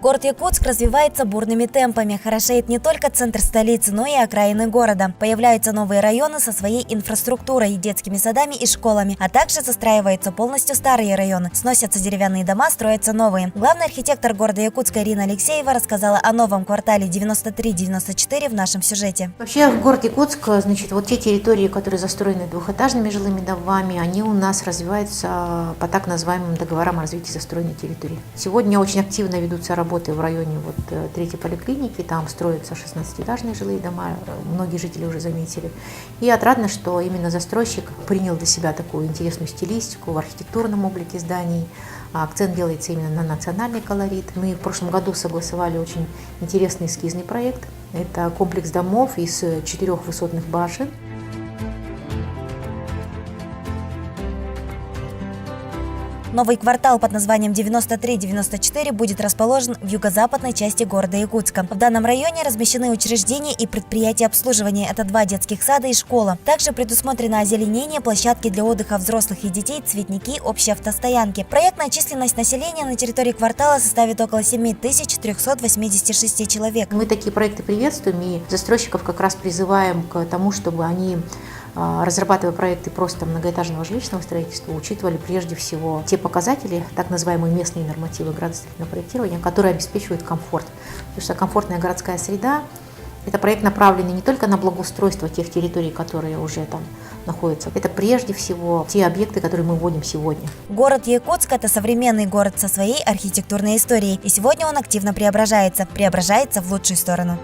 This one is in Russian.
Город Якутск развивается бурными темпами. Хорошеет не только центр столицы, но и окраины города. Появляются новые районы со своей инфраструктурой, детскими садами и школами, а также застраиваются полностью старые районы. Сносятся деревянные дома, строятся новые. Главный архитектор города Якутска Ирина Алексеева рассказала о новом квартале 93-94 в нашем сюжете. Вообще в городе Якутск, значит, вот те территории, которые застроены двухэтажными жилыми домами, они у нас развиваются по так называемым договорам о развитии застроенной территории. Сегодня очень активно ведутся работы в районе третьей поликлиники, там строятся 16-этажные жилые дома, многие жители уже заметили. И отрадно, что именно застройщик принял для себя такую интересную стилистику в архитектурном облике зданий. Акцент делается именно на национальный колорит. Мы в прошлом году согласовали очень интересный эскизный проект. Это комплекс домов из 4 высотных башен. Новый квартал под названием 93-94 будет расположен в юго-западной части города Якутска. В данном районе размещены учреждения и предприятия обслуживания. Это 2 детских сада и школа. Также предусмотрено озеленение, площадки для отдыха взрослых и детей, цветники, общие автостоянки. Проектная численность населения на территории квартала составит около 7386 человек. Мы такие проекты приветствуем и застройщиков как раз призываем к тому, чтобы они, разрабатывая проекты просто многоэтажного жилищного строительства, учитывали прежде всего те показатели, так называемые местные нормативы градостроительного проектирования, которые обеспечивают комфорт. Потому что комфортная городская среда – это проект, направленный не только на благоустройство тех территорий, которые уже там находятся. Это прежде всего те объекты, которые мы вводим сегодня. Город Якутск – это современный город со своей архитектурной историей. И сегодня он активно преображается в лучшую сторону.